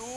2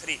3।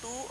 2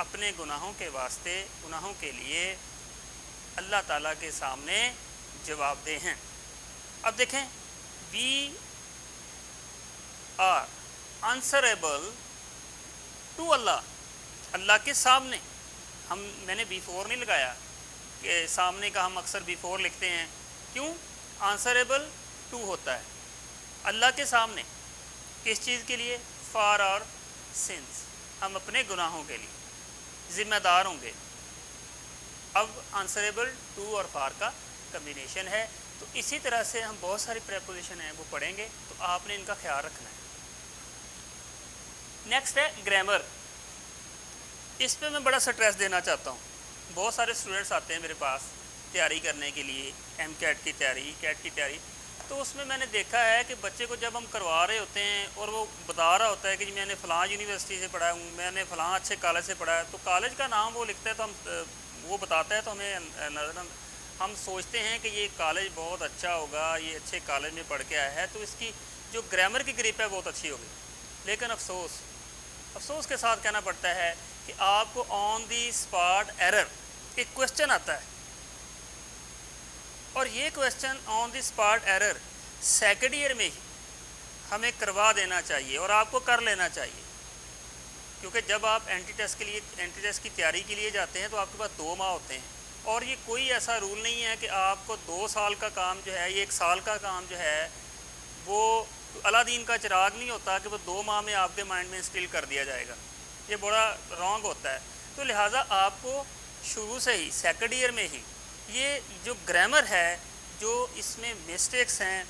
اپنے گناہوں کے واسطے، گناہوں کے لیے اللہ تعالیٰ کے سامنے جواب دہ ہیں۔ اب دیکھیں وی آر آنسریبل ٹو اللہ، اللہ کے سامنے۔ میں نے بیفور نہیں لگایا کہ سامنے کا ہم اکثر بیفور لکھتے ہیں، کیوں؟ آنسریبل ٹو ہوتا ہے اللہ کے سامنے، کس چیز کے لیے؟ فار اور سنس، ہم اپنے گناہوں کے لیے ذمہ دار ہوں گے۔ اب آنسریبل ٹو اور فار کا کمبینیشن ہے، تو اسی طرح سے ہم بہت ساری پریپوزیشن ہیں وہ پڑھیں گے، تو آپ نے ان کا خیال رکھنا ہے۔ نیکسٹ ہے گرامر، اس پہ میں بڑا سٹریس دینا چاہتا ہوں۔ بہت سارے اسٹوڈنٹس آتے ہیں میرے پاس تیاری کرنے کے لیے، ایم کیٹ کی تیاری، کیٹ کی تیاری، تو اس میں نے دیکھا ہے کہ بچے کو جب ہم کروا رہے ہوتے ہیں اور وہ بتا رہا ہوتا ہے کہ جی میں نے فلاں یونیورسٹی سے پڑھا ہوں، میں نے فلاں اچھے کالج سے پڑھا ہے، تو کالج کا نام وہ لکھتا ہے، تو ہم وہ بتاتا ہے تو ہم سوچتے ہیں کہ یہ کالج بہت اچھا ہوگا، یہ اچھے کالج میں پڑھ کے آیا ہے، تو اس کی جو گرامر کی گریپ ہے بہت اچھی ہوگی۔ لیکن افسوس کے ساتھ کہنا پڑتا ہے کہ آپ کو آن دی اسپاٹ ایرر ایک کویسچن آتا ہے، اور یہ کویسچن آن دی اسپاٹ ایرر سیکنڈ ایئر میں ہی ہمیں کروا دینا چاہیے اور آپ کو کر لینا چاہیے، کیونکہ جب آپ اینٹی ٹیسٹ کی تیاری کے لیے جاتے ہیں تو آپ کے پاس 2 ماہ ہوتے ہیں، اور یہ کوئی ایسا رول نہیں ہے کہ آپ کو 2 سال کا کام جو ہے، یہ 1 سال کا کام جو ہے وہ الادین کا چراغ نہیں ہوتا کہ وہ 2 ماہ میں آپ کے مائنڈ میں انسٹل کر دیا جائے گا، یہ بڑا رانگ ہوتا ہے۔ تو لہٰذا آپ کو شروع سے ہی سیکنڈ ایئر میں ہی یہ جو گرامر ہے، جو اس میں مسٹیکس ہیں،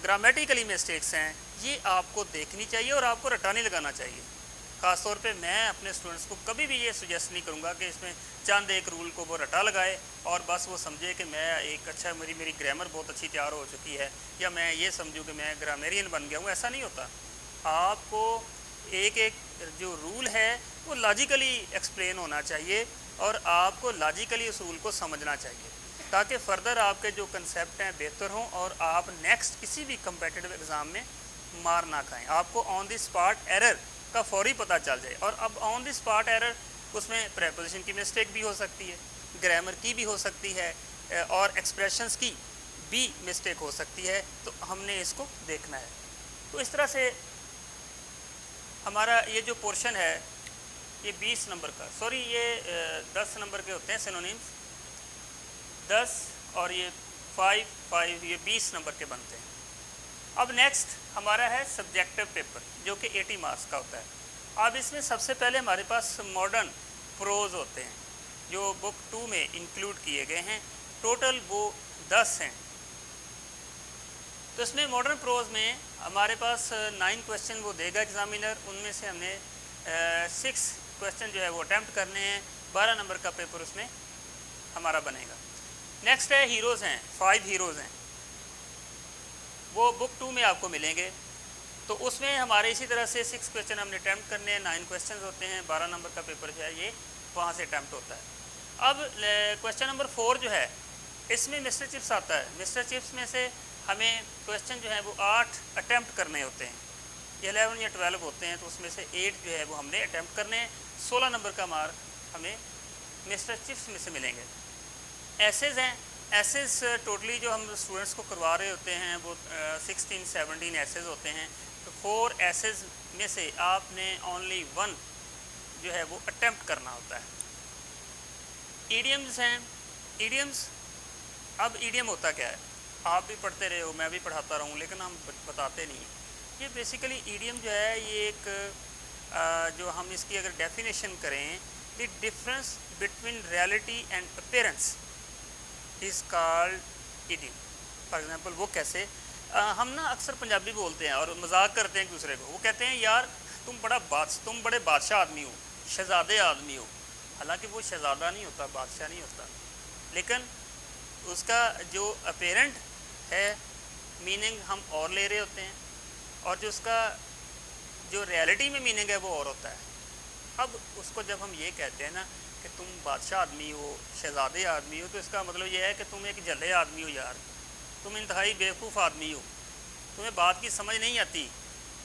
گرامیٹیکلی مسٹیکس ہیں، یہ آپ کو دیکھنی چاہیے اور آپ کو رٹا نہیں لگانا چاہیے۔ خاص طور پہ میں اپنے اسٹوڈنٹس کو کبھی بھی یہ سجیسٹ نہیں کروں گا کہ اس میں چند ایک رول کو وہ رٹا لگائے اور بس وہ سمجھے کہ میں ایک اچھا میری گرامر بہت اچھی تیار ہو چکی ہے، یا میں یہ سمجھوں کہ میں گرامیرین بن گیا ہوں۔ ایسا نہیں ہوتا، آپ کو ایک جو رول ہے وہ لاجیکلی ایکسپلین ہونا چاہیے، اور آپ کو لاجیکلی اس رول کو سمجھنا چاہیے، تاکہ فردر آپ کے جو کنسیپٹ ہیں بہتر ہوں اور آپ نیکسٹ کسی بھی کمپیٹیٹیو ایگزام میں مار نہ کھائیں۔ آپ کو آن دی اسپاٹ ایرر کا فوری پتہ چل جائے، اور اب آن دی اسپاٹ ایرر اس میں پریپوزیشن کی مسٹیک بھی ہو سکتی ہے، گرامر کی بھی ہو سکتی ہے، اور ایکسپریشنز کی بھی مسٹیک ہو سکتی ہے، تو ہم نے اس کو دیکھنا ہے۔ تو اس طرح سے ہمارا یہ جو پورشن ہے یہ 20 نمبر کا، سوری یہ 10 نمبر کے ہوتے ہیں سینونیمز، 10 اور یہ 5 یہ 20 نمبر کے بنتے ہیں۔ اب نیکسٹ ہمارا ہے سبجیکٹو پیپر، جو کہ 80 مارکس کا ہوتا ہے۔ اب اس میں سب سے پہلے ہمارے پاس ماڈرن پروز ہوتے ہیں جو بک 2 میں انکلوڈ کیے گئے ہیں، ٹوٹل وہ 10 ہیں۔ تو اس میں ماڈرن پروز میں ہمارے پاس 9 کویسچن وہ دے گا ایگزامینر، ان میں سے ہم نے 6 کویسچن جو ہے وہ اٹیمپٹ کرنے ہیں، 12 نمبر کا پیپر اس میں ہمارا بنے گا۔ نیکسٹ ہے ہیروز ہیں، 5 ہیروز ہیں، وہ بک 2 میں آپ کو ملیں گے۔ تو اس میں ہمارے اسی طرح سے 6 کویسچن ہم نے اٹیمپٹ کرنے ہیں، 9 کویسچنز ہوتے ہیں، 12 نمبر کا پیپر جو ہے یہ وہاں سے اٹیمپٹ ہوتا ہے۔ اب کویسچن نمبر 4 جو ہے اس میں مسٹر چپس آتا ہے۔ مسٹر چپس میں سے ہمیں کویسچن جو ہے وہ 8 اٹیمپٹ کرنے ہوتے ہیں، 11 یا 12 ہوتے ہیں، تو اس میں سے 8 جو ہے وہ ہم نے اٹیمپٹ کرنے ہیں۔ 16 نمبر کا مارک ہمیں مسٹر چپس میں سے ملیں گے۔ ایسیز ہیں، ایسیز ٹوٹلی جو ہم اسٹوڈنٹس کو کروا رہے ہوتے ہیں وہ 16-17 ایسیز ہوتے ہیں، تو 4 ایسیز میں سے آپ نے اونلی 1 جو ہے وہ اٹیمپٹ کرنا ہوتا ہے۔ ایڈیمز ہیں، ایڈیمز، اب ایڈیم ہوتا کیا ہے؟ آپ بھی پڑھتے رہے ہو، میں بھی پڑھاتا رہوں، لیکن ہم بتاتے نہیں ہیں۔ یہ بیسیکلی ایڈیم جو ہے یہ ایک جو ہم اس کی اگر ڈیفینیشن کریں، the difference between reality and appearance is called idiom. For example وہ کیسے؟ ہم نا اکثر پنجابی بولتے ہیں اور مذاق کرتے ہیں ایک دوسرے کو، وہ کہتے ہیں یار تم بڑے بادشاہ آدمی ہو، شہزادے آدمی ہو۔ حالانکہ وہ شہزادہ نہیں ہوتا، بادشاہ نہیں ہوتا، لیکن اس کا جو اپیرنٹ ہے میننگ ہم اور لے رہے ہوتے ہیں، اور جو اس کا جو ریئلٹی میں میننگ ہے وہ اور ہوتا ہے۔ اب اس کو جب ہم یہ کہتے ہیں نا کہ تم بادشاہ آدمی ہو، شہزادے آدمی ہو، تو اس کا مطلب یہ ہے کہ تم ایک جھلے آدمی ہو یار، تم انتہائی بیوقوف آدمی ہو، تمہیں بات کی سمجھ نہیں آتی۔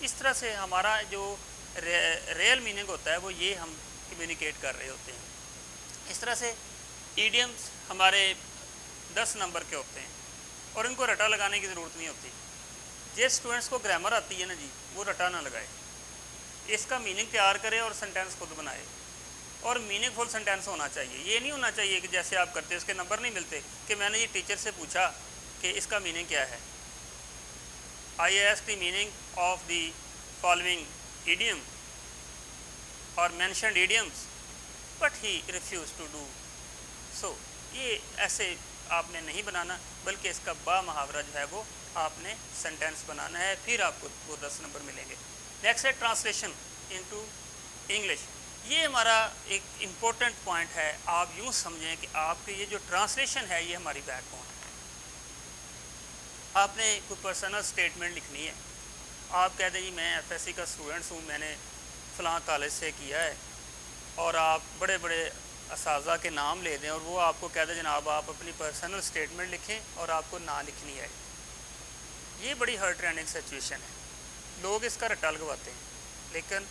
اس طرح سے ہمارا جو ریئل میننگ ہوتا ہے وہ یہ ہم کمیونیکیٹ کر رہے ہوتے ہیں۔ اس طرح سے ایڈیمز ہمارے 10 نمبر کے ہوتے ہیں اور ان کو رٹا لگانے کی ضرورت نہیں ہوتی۔ جس اسٹوڈنٹس کو گرامر آتی ہے نا جی، وہ رٹا نہ لگائے، اس کا میننگ تیار کرے اور سینٹینس خود بنائے، اور میننگ فل سینٹینس ہونا چاہیے۔ یہ نہیں ہونا چاہیے کہ جیسے آپ کرتے اس کے نمبر نہیں ملتے، کہ میں نے یہ ٹیچر سے پوچھا کہ اس کا میننگ کیا ہے، I asked the meaning of the following idiom اور mentioned idioms but he refused to do so. یہ ایسے آپ نے نہیں بنانا، بلکہ اس کا با محاورہ جو ہے وہ آپ نے سینٹینس بنانا ہے، پھر آپ کو وہ 10 نمبر ملیں گے۔ نیکسٹ ہے ٹرانسلیشن انٹو انگلش۔ یہ ہمارا ایک امپورٹنٹ پوائنٹ ہے۔ آپ یوں سمجھیں کہ آپ کی یہ جو ٹرانسلیشن ہے یہ ہماری بیک بون ہے۔ آپ نے کوئی پرسنل اسٹیٹمنٹ لکھنی ہے، آپ کہہ دیں جی میں ایف ایس سی کا اسٹوڈنٹس ہوں، میں نے فلاں کالج سے کیا ہے، اور آپ بڑے بڑے اساتذہ کے نام لے دیں اور وہ آپ کو کہہ دیں جناب آپ اپنی پرسنل اسٹیٹمنٹ لکھیں اور آپ کو نہ لکھنی ہے۔ یہ بڑی ہرٹ ریننگ سچویشن ہے، لوگ اس کا رٹا لگواتے ہیں، لیکن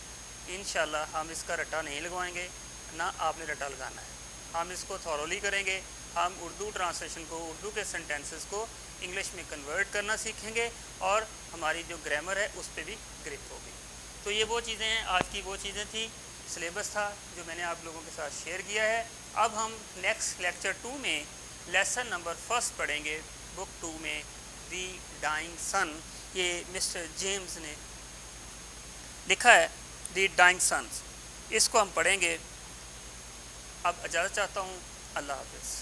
انشاءاللہ ہم اس کا رٹا نہیں لگوائیں گے، نہ آپ نے رٹا لگانا ہے۔ ہم اس کو تھورولی کریں گے، ہم اردو ٹرانسلیشن کو، اردو کے سینٹینسز کو انگلش میں کنورٹ کرنا سیکھیں گے، اور ہماری جو گرامر ہے اس پہ بھی گرپ ہوگی۔ تو یہ وہ چیزیں ہیں، آج کی وہ چیزیں تھیں، سلیبس تھا جو میں نے آپ لوگوں کے ساتھ شیئر کیا ہے۔ اب ہم نیکسٹ لیکچر 2 میں لیسن نمبر 1 پڑھیں گے، بک 2 میں دی ڈائنگ سن۔ یہ مسٹر جیمز نے لکھا ہے دی ڈائنگ سنز، اس کو ہم پڑھیں گے۔ اب اجازت چاہتا ہوں، اللہ حافظ۔